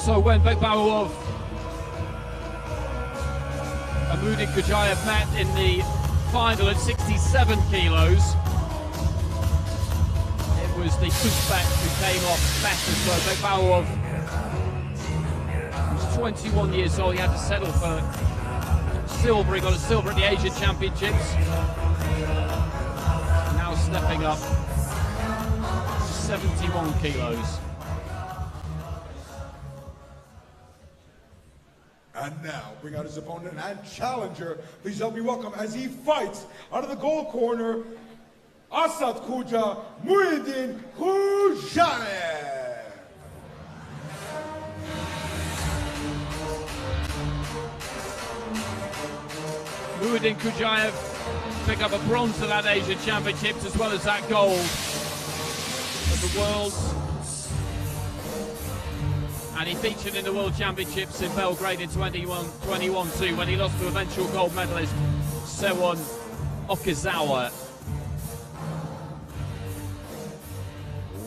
So when Bekbauov and Muydinkhujaev met in the final at 67 kilos, it was the Uzbek who came off better. So Bekbauov was 21 years old. He had to settle for silver. He got a silver at the Asian Championships. Now stepping up to 71 kilos. And now, bring out his opponent and challenger. Please help me welcome as he fights out of the goal corner, Asadkhuja, Muydinkhujaev. Muydinkhujaev pick up a bronze at that Asian Championships as well as that gold at the Worlds. And he featured in the World Championships in Belgrade in 21 too, when he lost to eventual gold medalist Sewon Okazawa.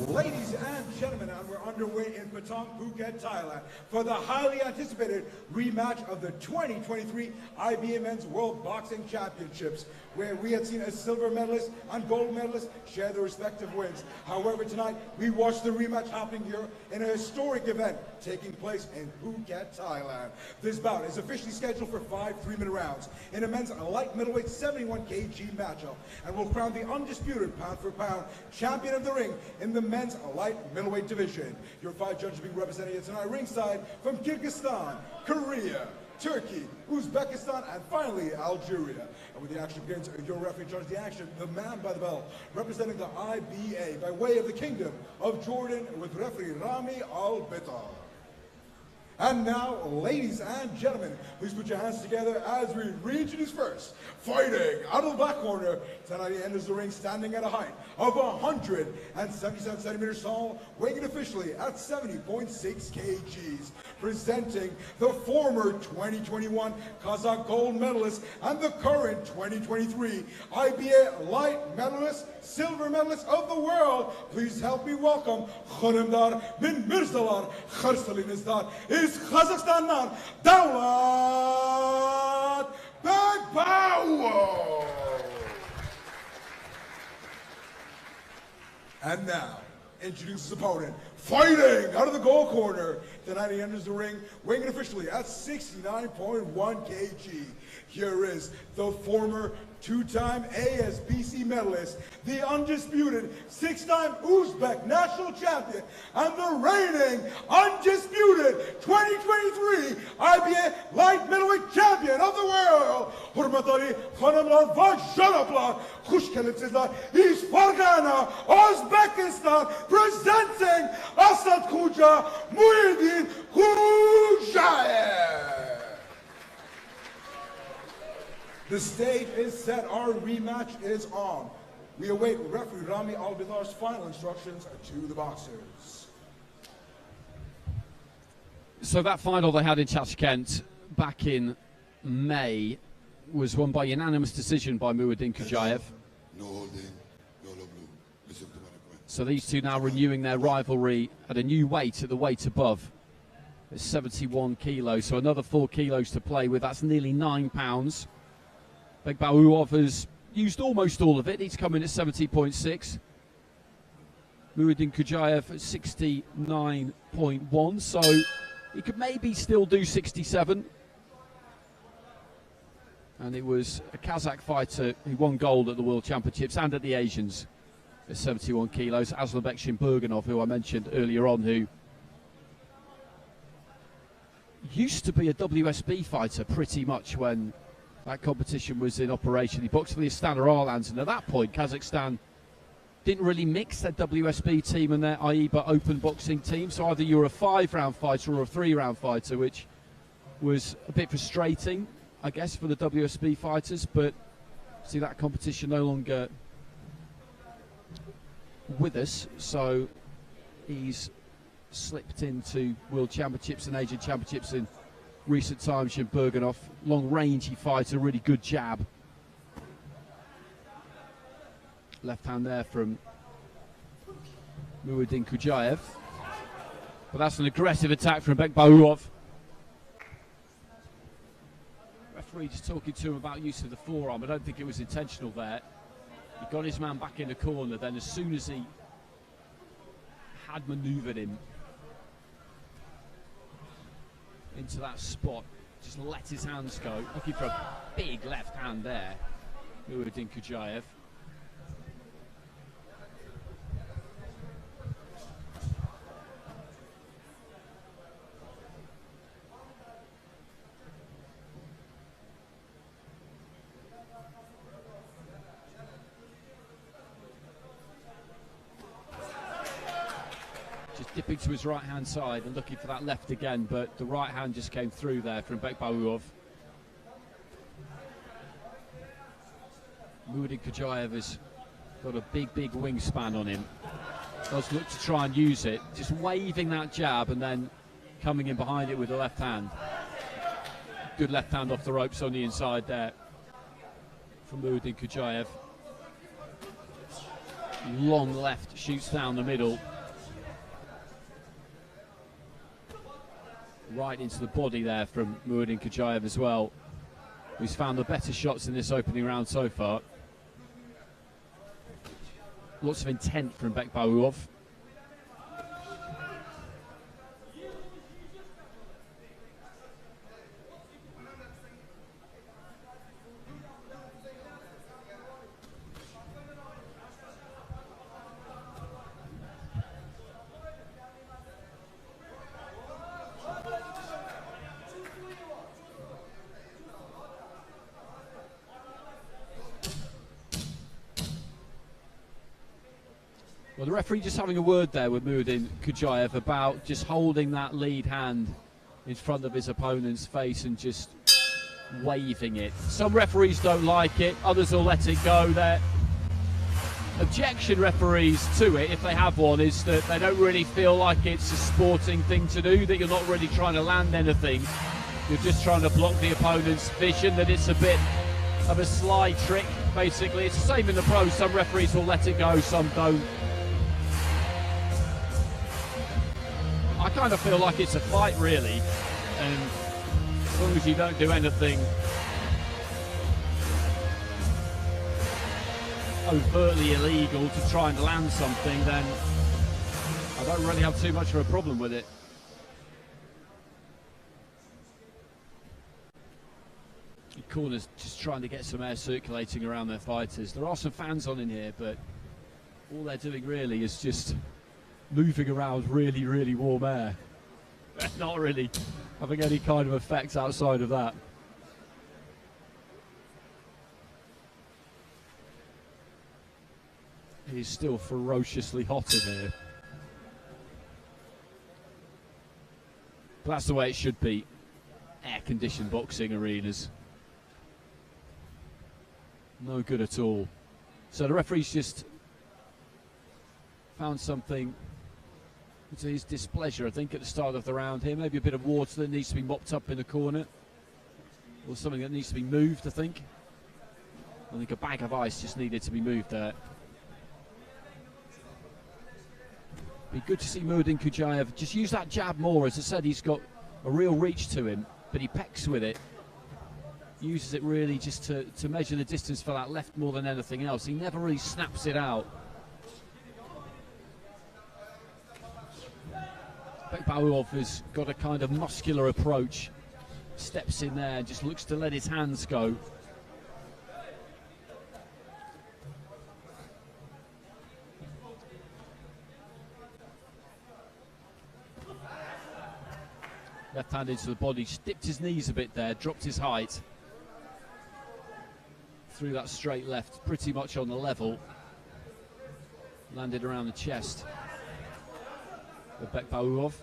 Ladies and gentlemen, we're underway in Patong, Phuket, Thailand for the highly anticipated rematch of the 2023 IBA Men's World Boxing Championships, where we had seen a silver medalist and gold medalist share their respective wins. However, tonight we watched the rematch happening here in a historic event taking place in Phuket, Thailand. This bout is officially scheduled for 5 3-minute rounds in a men's light middleweight 71 kg matchup, and will crown the undisputed pound-for-pound champion of the ring in the men's light middleweight division. Your 5 judges being represented here tonight ringside from Kyrgyzstan, Korea, Turkey, Uzbekistan, and finally Algeria. And when the action begins, your referee judges the action, the man by the bell, representing the IBA by way of the Kingdom of Jordan, with referee Rami Al-Bitar. And now, ladies and gentlemen, please put your hands together as we reintroduce first, fighting out of the black corner, tonight he enters the ring standing at a height of 177 centimeters tall, weighing officially at 70.6 kgs, presenting the former 2021 Kazakh gold medalist and the current 2023 IBA light medalist, silver medalist of the world. Please help me welcome Khanımdar bin Mirzalar Kharsalinizdan is Kazakhstan'dan Dulat Bekbauov. And now, introduces his opponent, fighting out of the goal corner. Tonight he enters the ring, weighing officially at 69.1 kg. Here is the former 2-time ASBC medalist, the undisputed 6-time Uzbek national champion, and the reigning undisputed 2023 IBA light middleweight champion of the world. Hurmatli hanımlar ve janaplar, hoş geldinizler. East Fargana, Uzbekistan, presenting Asadkhuja, Muydinkhujaev. The stage is set, our rematch is on. We await referee Rami Al-Bitar's final instructions to the boxers. So that final they had in Tashkent back in May was won by unanimous decision by Muydinkhujaev. No holding, no low blue. Listen to my request. So these two now renewing their rivalry at a new weight, at the weight above. It's 71 kilos, so another 4 kilos to play with. That's nearly 9 pounds. Bekbauov has used almost all of it. He's come in at 70.6. Muydinkhujaev at 69.1, so he could maybe still do 67. And it was a Kazakh fighter who won gold at the World Championships and at the Asians at 71 kilos. Aslabek Shimburganov, who I mentioned earlier on, who used to be a WSB fighter pretty much when that competition was in operation. He boxed for the Astana Arlans, and at that point Kazakhstan didn't really mix their WSB team and their IBA open boxing team, so either you were a 5-round fighter or a 3-round fighter, which was a bit frustrating, I guess, for the WSB fighters. But see, that competition no longer with us, so he's slipped into World Championships and Asian Championships in recent times. Shimburganov, long-rangey fighter, really good jab. Left hand there from Muydinkhujaev. But that's an aggressive attack from Bekbauov. Referee just talking to him about use of the forearm. I don't think it was intentional there. He got his man back in the corner, then as soon as he had manoeuvred him into that spot, just let his hands go. Looking for a big left hand there, Muydinkhujaev. Just dipping to his right hand side and looking for that left again, but the right hand just came through there from Bekbauov. Muydinkhujaev has got a big wingspan on him. Does look to try and use it, just waving that jab and then coming in behind it with the left hand. Good left hand off the ropes on the inside there from Muydinkhujaev. Long left shoots down the middle. Right into the body there from Muydinkhujaev as well, who's found the better shots in this opening round so far. Lots of intent from Bekbauov. Well, the referee just having a word there with Muydinkhujaev about just holding that lead hand in front of his opponent's face and just waving it. Some referees don't like it, others will let it go. Their objection, referees, to it, if they have one, is that they don't really feel like it's a sporting thing to do, that you're not really trying to land anything. You're just trying to block the opponent's vision, that it's a bit of a sly trick, basically. It's the same in the pros. Some referees will let it go, some don't. I kind of feel like it's a fight, really, and as long as you don't do anything overtly illegal to try and land something, then I don't really have too much of a problem with it. The corner's just trying to get some air circulating around their fighters. There are some fans on in here, but all they're doing really is just moving around really warm air. Not really having any kind of effects outside of that. It is still ferociously hot in here. But that's the way it should be. Air-conditioned boxing arenas. No good at all. So the referee's just found something to his displeasure, I think, at the start of the round here. Maybe a bit of water that needs to be mopped up in the corner, or something that needs to be moved, I think. I think a bag of ice just needed to be moved there. Be good to see Muydinkhujaev just use that jab more. As I said, he's got a real reach to him, but he pecks with it. Uses it really just to measure the distance for that left more than anything else. He never really snaps it out. Bekbauov has got a kind of muscular approach, steps in there, just looks to let his hands go. Left hand into the body, dipped his knees a bit there, dropped his height. Through that straight left, pretty much on the level. Landed around the chest of Bekbauov.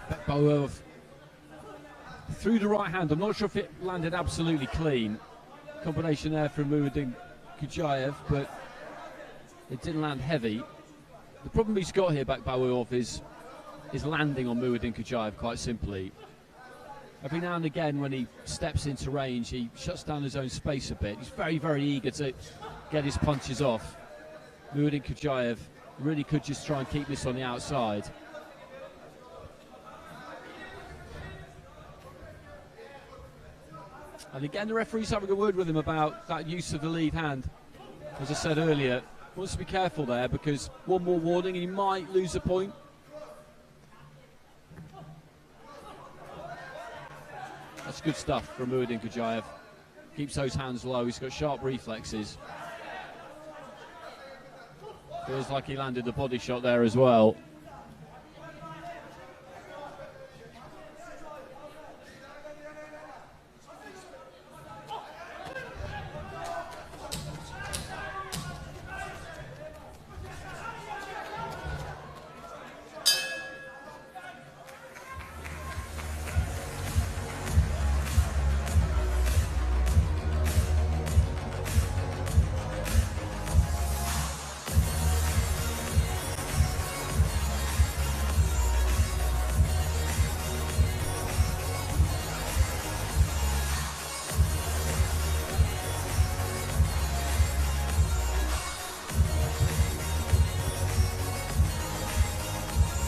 Bekbauov through the right hand. I'm not sure if it landed absolutely clean. Combination there from Muydinkhujaev, but it didn't land heavy. The problem he's got here, Bekbauov, is landing on Muydinkhujaev, quite simply. Every now and again when he steps into range, he shuts down his own space a bit. He's very, very eager to get his punches off. Muydinkhujaev really could just try and keep this on the outside. And again, the referee's having a word with him about that use of the lead hand. As I said earlier, wants to be careful there because one more warning and he might lose a point. That's good stuff from Muydinkhujaev. Keeps those hands low, he's got sharp reflexes. Feels like he landed the body shot there as well.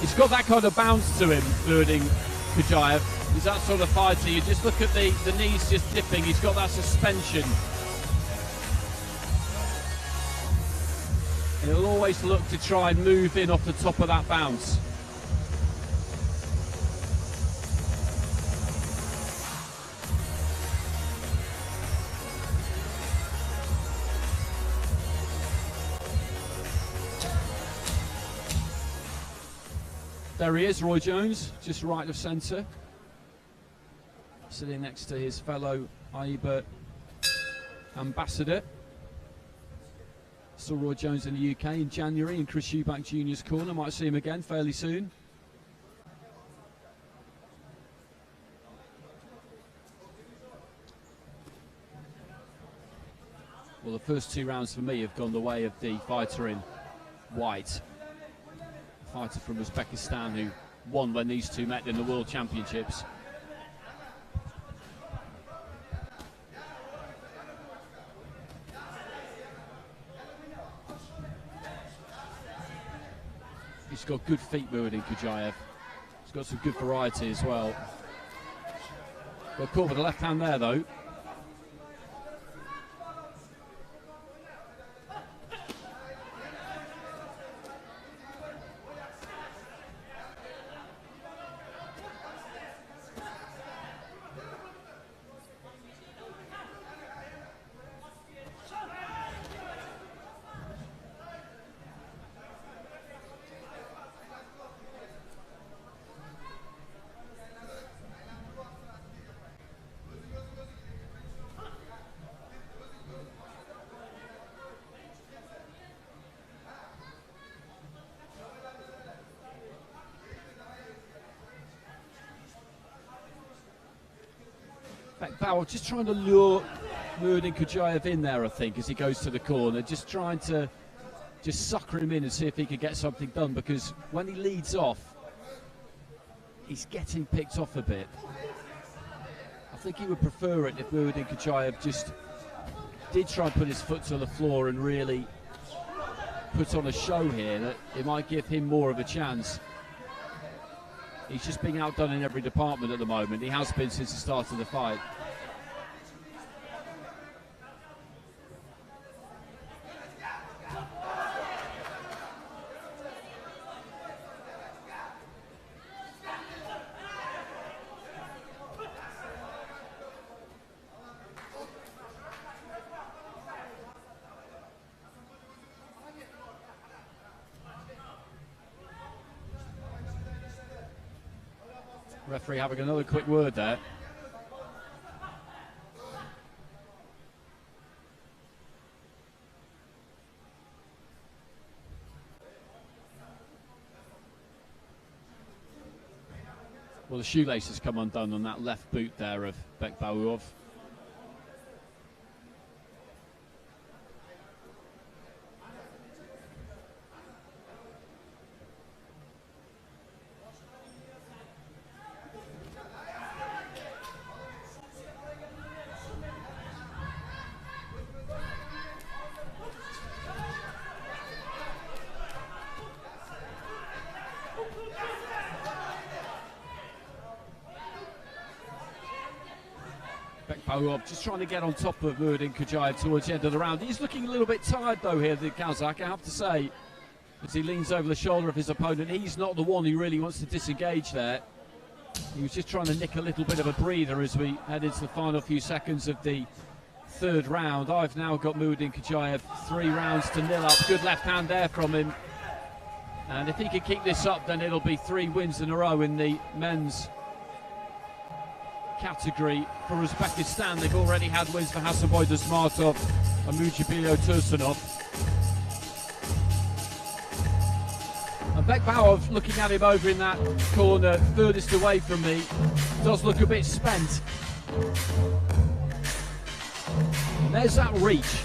He's got that kind of bounce to him, Muydinkhujaev. He's that sort of fighter. You just look at the knees just dipping. He's got that suspension. And he'll always look to try and move in off the top of that bounce. There he is, Roy Jones, just right of centre, sitting next to his fellow IBA ambassador. Saw Roy Jones in the UK in January in Chris Eubank Jr.'s corner. Might see him again fairly soon. Well, the first 2 rounds for me have gone the way of the fighter in white. Fighter from Uzbekistan who won when these two met in the World Championships. He's got good feet, Muydinkhujaev. He's got some good variety as well. Got caught with the left hand there though. Bekbauov just trying to lure Muydinkhujaev in there, I think, as he goes to the corner, just trying to sucker him in and see if he could get something done, because when he leads off, he's getting picked off a bit. I think he would prefer it if Muydinkhujaev just did try and put his foot to the floor and really put on a show here, that it might give him more of a chance. He's just being outdone in every department at the moment. He has been since the start of the fight. Referee having another quick word there. Well, the shoelace has come undone on that left boot there of Bekbauov. Bekbauov just trying to get on top of Muydinkhujaev towards the end of the round. He's looking a little bit tired though here, the Kazakh, I have to say, as he leans over the shoulder of his opponent. He's not the one who really wants to disengage there. He was just trying to nick a little bit of a breather as we head into the final few seconds of the third round. I've now got Muydinkhujaev 3 rounds to 0 up. Good left hand there from him. And if he can keep this up, then it'll be 3 wins in a row in the men's category for Uzbekistan. They've already had wins for Hasanboy Dusmatov and Mujibilo Tursunov. And Bekbauov, looking at him over in that corner furthest away from me, does look a bit spent. And there's that reach.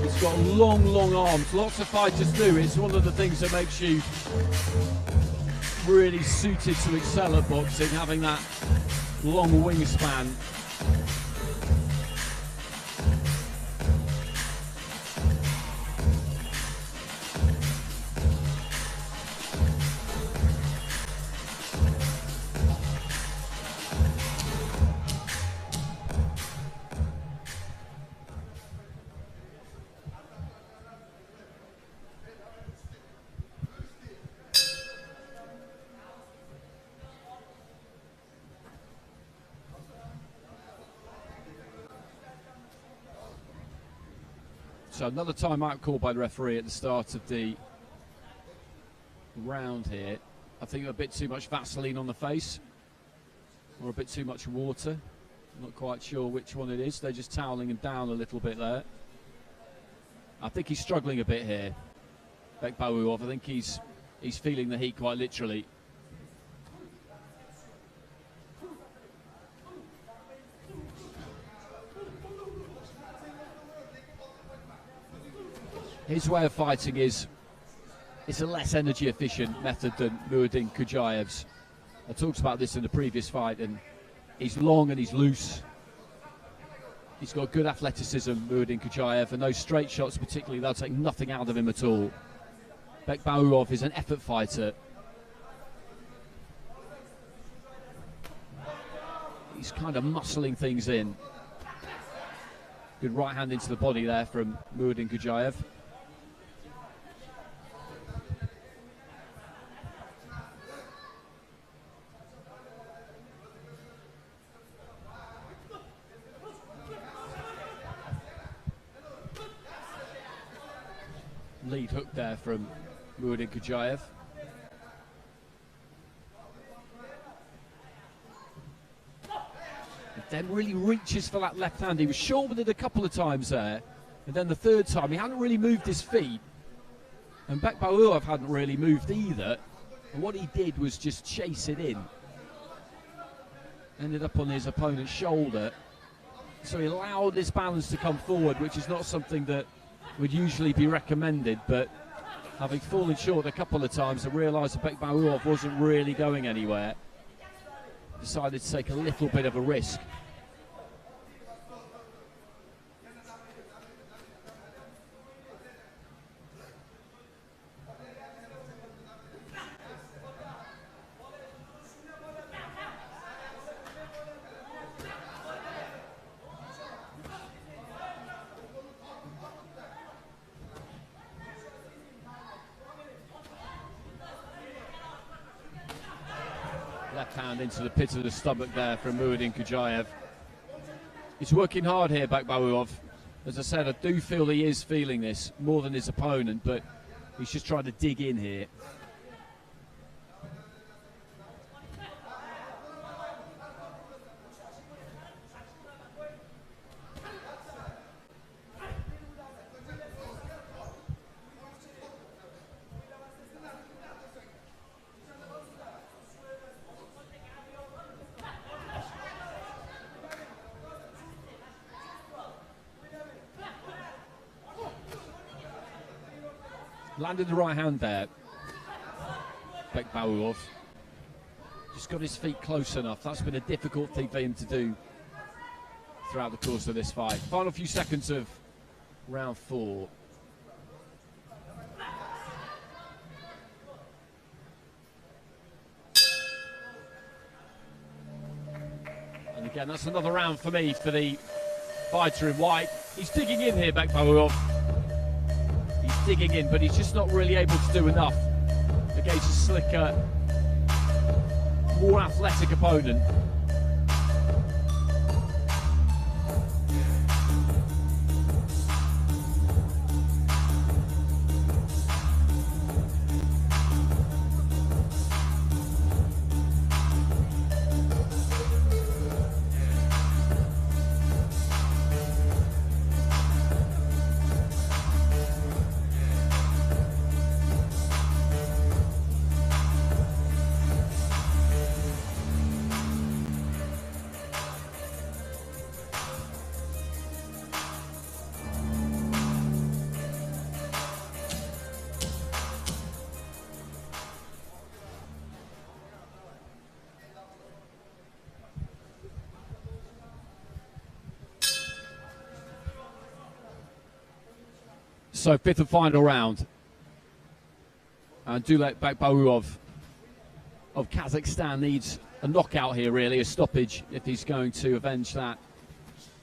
He's got long arms. Lots of fighters do. It's one of the things that makes you really suited to excel at boxing, having that long wingspan. So another timeout called by the referee at the start of the round here. I think a bit too much Vaseline on the face, or a bit too much water. I'm not quite sure which one it is. They're just toweling him down a little bit there. I think he's struggling a bit here, Bekbauov. I think he's feeling the heat quite literally. His way of fighting is a less energy efficient method than Muydinkhujaev's. I talked about this in the previous fight, and he's long and he's loose. He's got good athleticism, Muydinkhujaev, and those straight shots particularly, they'll take nothing out of him at all. Bekbauov is an effort fighter. He's kind of muscling things in. Good right hand into the body there from Muydinkhujaev. Lead hook there from Muydinkhujaev. Then really reaches for that left hand. He was short with it a couple of times there, and then the third time he hadn't really moved his feet, and Bekbauov hadn't really moved either, and what he did was just chase it in. Ended up on his opponent's shoulder, so he allowed this balance to come forward, which is not something that would usually be recommended, but having fallen short a couple of times and realised that Bekbauov wasn't really going anywhere, decided to take a little bit of a risk. Left hand into the pit of the stomach there from Muydinkhujaev. He's working hard here, Bekbauov. As I said, I do feel he is feeling this more than his opponent, but he's just trying to dig in here. Landed the right hand there. Bekbauov. Just got his feet close enough. That's been a difficult thing for him to do throughout the course of this fight. Final few seconds of round 4. And again, that's another round for me for the fighter in white. He's digging in here, Bekbauov. He's digging in, but he's just not really able to do enough against a slicker, more athletic opponent. So 5th and final round. And Dulat Bekbauov of Kazakhstan needs a knockout here, really, a stoppage, if he's going to avenge that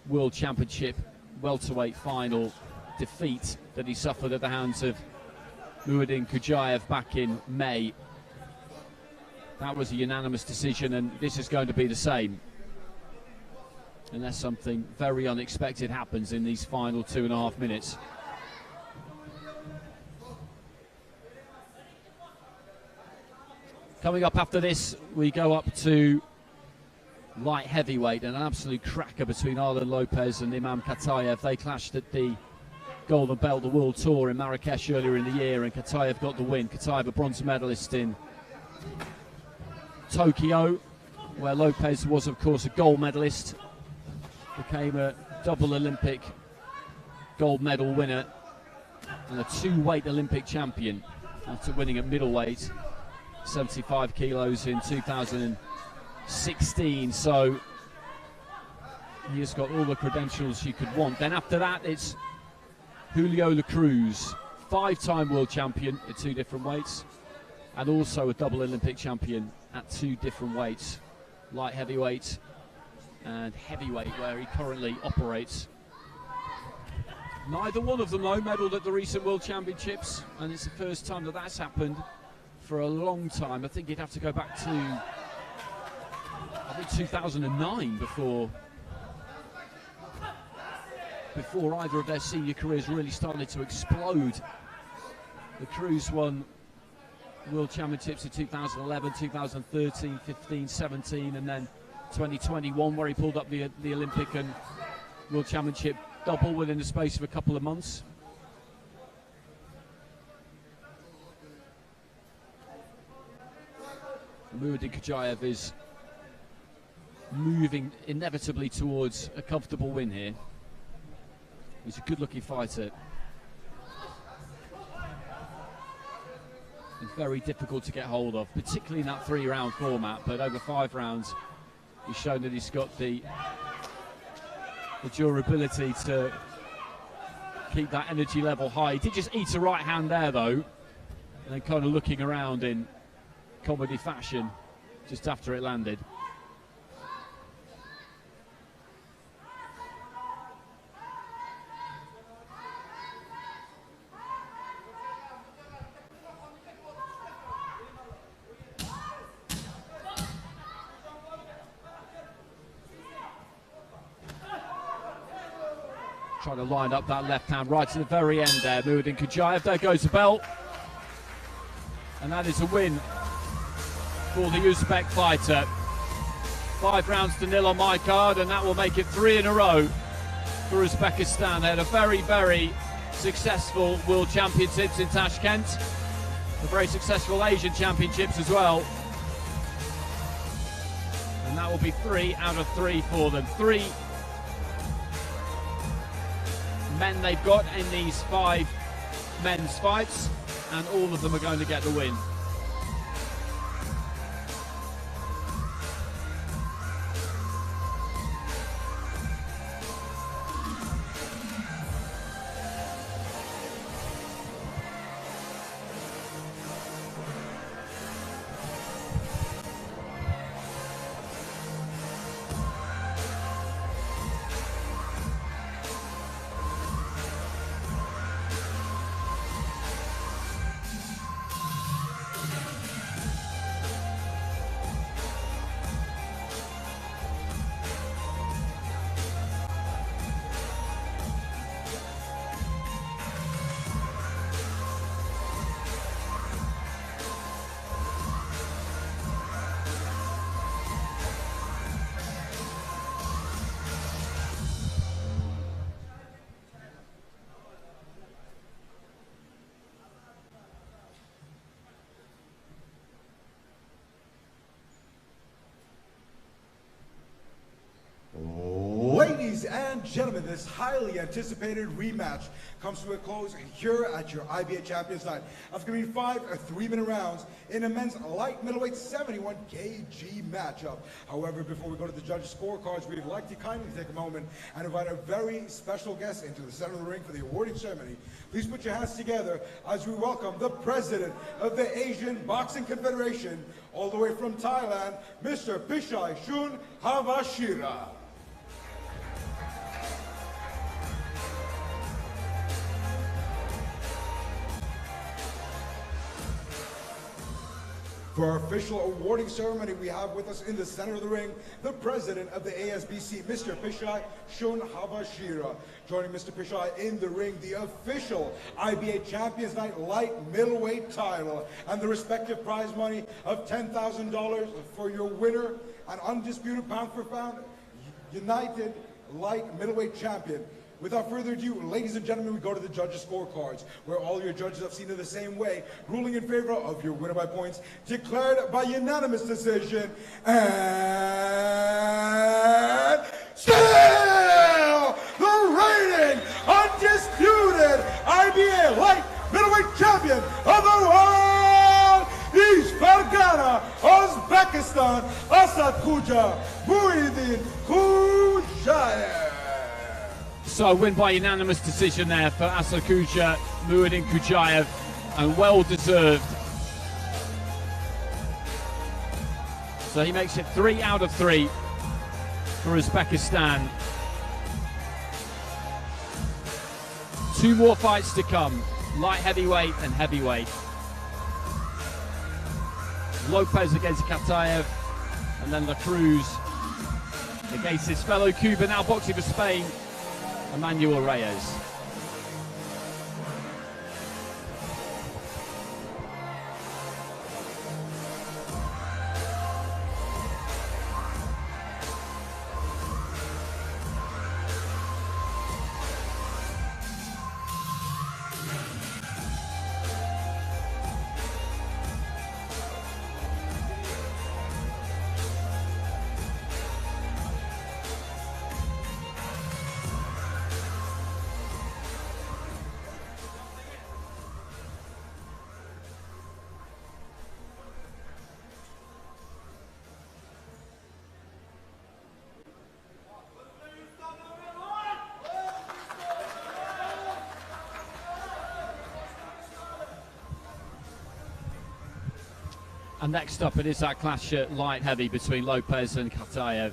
World Championship welterweight final defeat that he suffered at the hands of Muydinkhujaev back in May. That was a unanimous decision, and this is going to be the same, unless something very unexpected happens in these final 2.5 minutes. Coming up after this, we go up to light heavyweight, and an absolute cracker between Arlen Lopez and Imam Katayev. They clashed at the Golden Belt, the World Tour in Marrakesh earlier in the year, and Katayev got the win. Katayev, a bronze medalist in Tokyo, where Lopez was, of course, a gold medalist, became a double Olympic gold medal winner and a 2-weight Olympic champion after winning at middleweight, 75 kilos in 2016. So he has got all the credentials you could want. Then after that, it's Julio La Cruz, 5-time world champion at 2 different weights, and also a double Olympic champion at 2 different weights, light heavyweight and heavyweight, where he currently operates. Neither one of them, though, medalled at the recent World Championships, and it's the first time that that's happened for a long time. I think you'd have to go back to 2009 before either of their senior careers really started to explode. The Cruz won World Championships in 2011, 2013, 15, 17, and then 2021, where he pulled up the Olympic and World Championship double within the space of a couple of months. Muydinkhujaev is moving inevitably towards a comfortable win here. He's a good-looking fighter. And very difficult to get hold of, particularly in that 3-round format, but over 5 rounds, he's shown that he's got the durability to keep that energy level high. He did just eat a right hand there, though, and then kind of looking around in comedy fashion just after it landed. Trying to line up that left hand right to the very end there. Muydinkhujaev, there goes the belt. And that is a win for the Uzbek fighter. 5-0 on my card, and that will make it 3 in a row for Uzbekistan. They had a very, very successful World Championships in Tashkent. A very successful Asian Championships as well. And that will be 3 out of 3 for them. 3 men they've got in these 5 men's fights. and all of them are going to get the win. Ladies and gentlemen, this highly anticipated rematch comes to a close here at your IBA Champions Night. After going to be 5 3-minute rounds in a men's light middleweight 71 kg matchup. However, before we go to the judges' scorecards, we'd like to kindly take a moment and invite a very special guest into the center of the ring for the awarding ceremony. Please put your hands together as we welcome the president of the Asian Boxing Confederation, all the way from Thailand, Mr. Pishai Shun Havashira. For our official awarding ceremony, we have with us in the center of the ring, the president of the ASBC, Mr. Pishai Shun Havashira. Joining Mr. Pishai in the ring, the official IBA Champions Night light middleweight title and the respective prize money of $10,000 for your winner and undisputed pound for pound United light middleweight champion. Without further ado, ladies and gentlemen, we go to the judges' scorecards, where all your judges have seen it the same way, ruling in favor of your winner by points, declared by unanimous decision, and still the reigning, undisputed IBA light middleweight champion of the world, East Fargana, Uzbekistan, Asadkhuja, Muydinkhujaev. So win by unanimous decision there for Asadkhuja, Muydinkhujaev, and well deserved. So he makes it 3 out of 3 for Uzbekistan. 2 more fights to come, light heavyweight and heavyweight. Lopez against Kataev, and then La Cruz against his fellow Cuban, now boxing for Spain, Emmanuel Reyes. And next up, it is that clash at light heavy between Lopez and Kataev.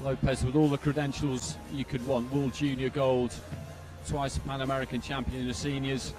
Lopez with all the credentials you could want: World Junior Gold, twice Pan American champion in the seniors,